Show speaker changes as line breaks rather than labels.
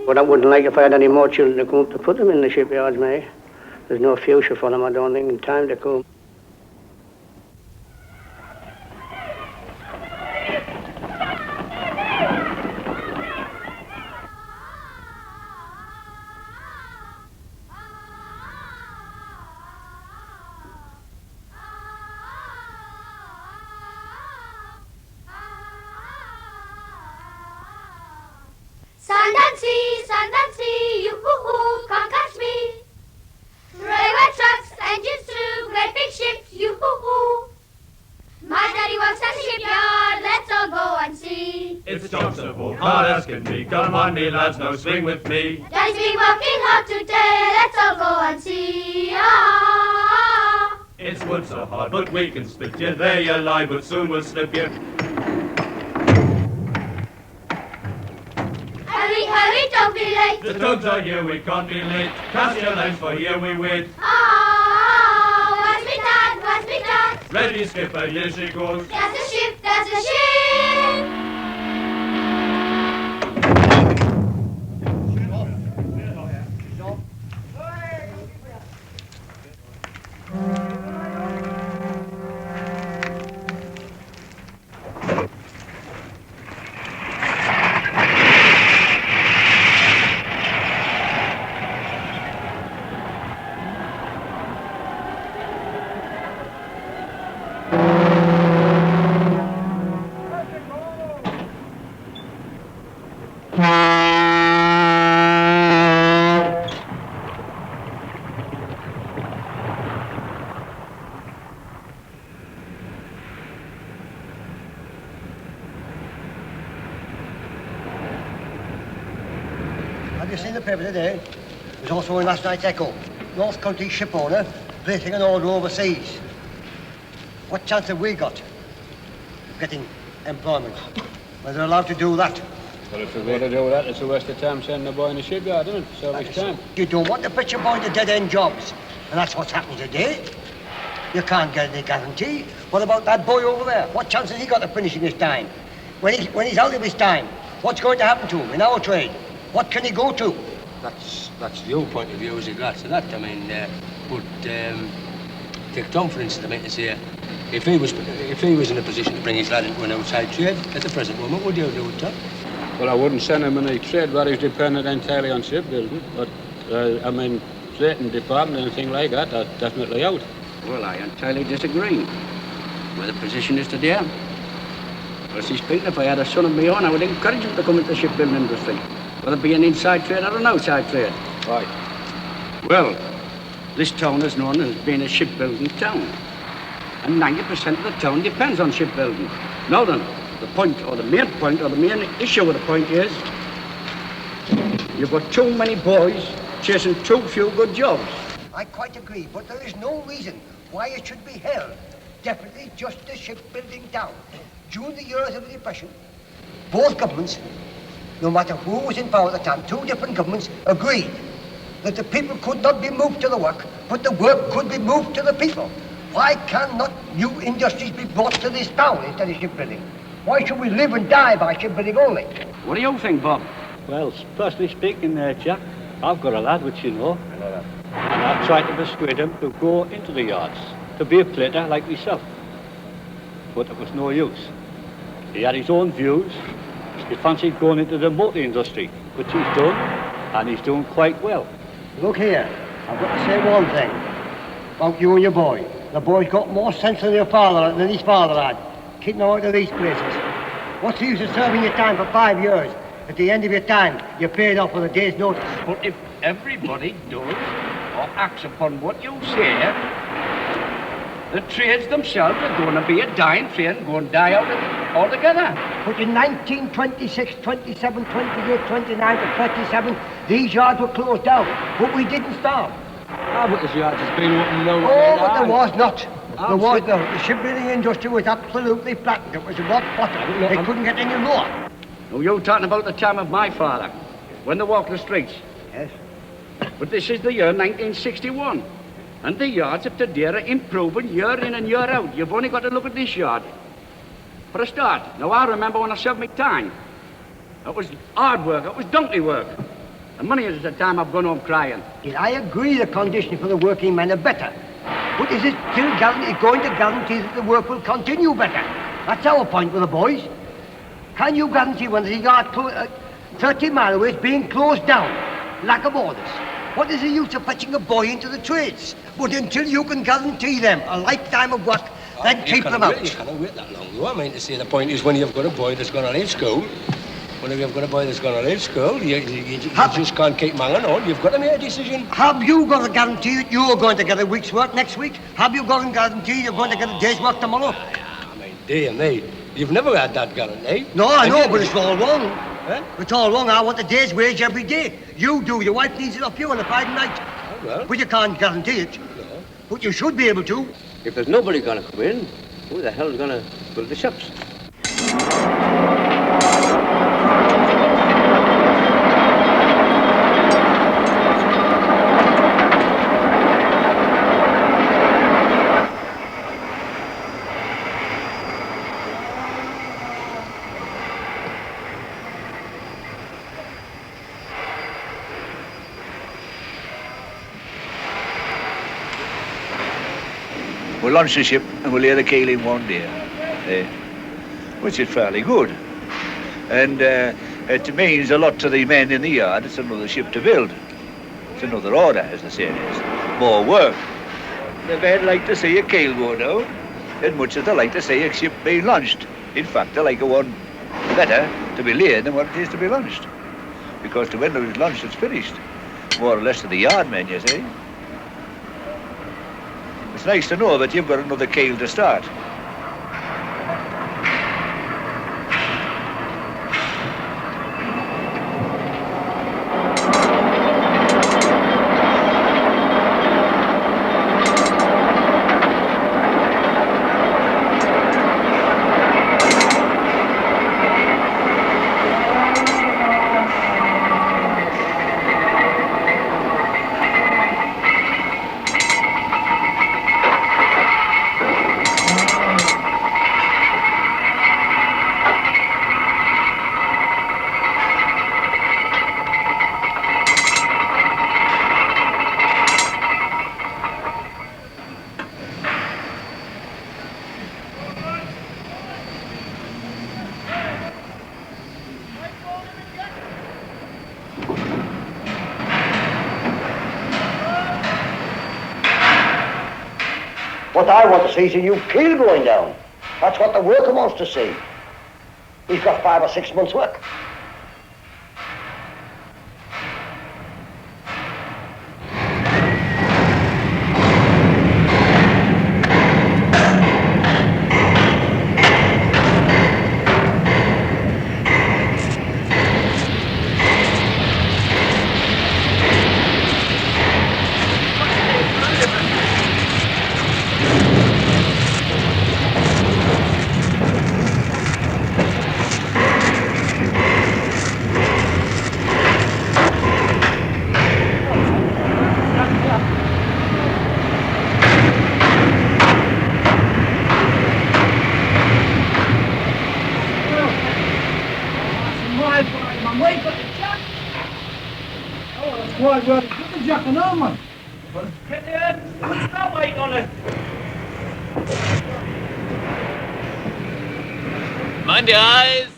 But I wouldn't like if I had any more children to come up to put them in the shipyards, mate. There's no future for them, I don't think, in time to come.
Sand and sea, you-hoo-hoo, can't catch me. Railway trucks, engines through, great big ships, you-hoo-hoo. My daddy works at the shipyard, let's all go and see.
It's jobs of all hard as can be, come on me lads, now swing with me.
Daddy's been working hard today, let's all go and see. Ah.
It's wood so hard, but we can split you, there you lie, but soon we'll slip you.
Hurry, don't be late.
The tugs are here, we can't be late. Cast your lines, for here we wait.
Oh, where's me dad?
Ready, skipper, here she goes.
There's the ship.
Have you seen the paper today? There's also in last night's Echo. North Country ship owner placing an order overseas. What chance have we got of getting employment? Well, they're allowed to do that.
Well, if we're going to do that, it's a waste of time sending a boy in the shipyard, isn't it? So much time.
You don't want to put your boy to dead-end jobs, and that's what's happening today. You can't get any guarantee. What about that boy over there? What chance has he got of finishing his time? When he's out of his time, what's going to happen to him in our trade? What can he go to?
That's your point of view as regards to that. I mean, take Tom for instance. I mean, to say, if he was in a position to bring his lad into an outside trade at the present moment, would you do it, Tom?
Well, I wouldn't send him in a trade where he's dependent entirely on shipbuilding. But I mean, freighting department and anything like that, are definitely out.
Well, I entirely disagree. Where the position is today. Honestly speaking, if I had a son of my own, I would encourage him to come into the shipbuilding industry. Whether it be an inside trade or an outside trade.
Right.
Well, this town is known as being a shipbuilding town. And 90% of the town depends on shipbuilding. Now then, the point, or the main point, or the main issue of the point is, you've got too many boys chasing too few good jobs.
I quite agree, but there is no reason why it should be held definitely just a shipbuilding town. During the years of the Depression, both governments, no matter who was in power at the time, two different governments agreed that the people could not be moved to the work, but the work could be moved to the people. Why cannot new industries be brought to this town instead of shipbuilding? Why should we live and die by shipbuilding only?
What do you think, Bob?
Well, personally speaking there, Jack, I've got a lad, which you know, and I've tried to persuade him to go into the yards, to be a plater like myself. But it was no use. He had his own views. He fancied going into the motor industry, which he's done, and he's doing quite well.
Look here, I've got to say one thing about you and your boy. The boy's got more sense than his father had. Keep him out of these places. What's the use of serving your time for 5 years? At the end of your time, you're paid off with a day's notice.
But if everybody does or acts upon what you say, the trades themselves are going to be a dying trade and going to die out altogether.
But in 1926, 27, 28, 29 to 37, these yards were closed down. But we didn't starve.
Ah, but this yard has been open now.
Oh, but there was not. There was no. The shipbuilding industry was absolutely flattened. It was rock bottom. They couldn't get any lower.
Now, you're talking about the time of my father, when they walked the streets.
Yes.
But this is the year 1961. And the yards of today are improving year in and year out. You've only got to look at this yard. For a start. Now, I remember when I served my time. It was hard work. It was donkey work. The money is the time I've gone home crying.
I agree the conditions for the working men are better. But is it still going to guarantee that the work will continue better? That's our point with the boys. Can you guarantee when the yard 30 miles away is being closed down? Lack of orders. What is the use of fetching a boy into the trades? But until you can guarantee them a lifetime of work, then keep them out.
You cannot wait that long. I mean to say, the point is when you've got a boy that's going to leave school, when you've got a boy that's going to leave school, you just can't keep hanging on. You've got to make a decision.
Have you got a guarantee that you're going to get a week's work next week? Have you got a guarantee you're going to get a day's work tomorrow?
I mean, dear me, you've never had that guarantee.
No, I know, but it's all wrong. Huh? It's all wrong. I want a day's wage every day. You do. Your wife needs it off you on a Friday night.
Oh, well.
But you can't guarantee it.
No.
But you should be able to.
If there's nobody going to come in, who the hell's going to build the ships?
We'll launch the ship and we'll lay the keel in one day, which is fairly good. And it means a lot to the men in the yard. It's another ship to build. It's another order, as the saying is. More work. The men like to see a keel go down as much as they like to see a ship being launched. In fact, they like a one better to be laid than what it is to be launched. Because to when it's launched, it's finished. More or less to the yard men, you see. It's nice to know that you've got another keel to start.
What I want to see is a new keel going down. That's what the worker wants to see. He's got 5 or 6 months' work.
Mind your eyes.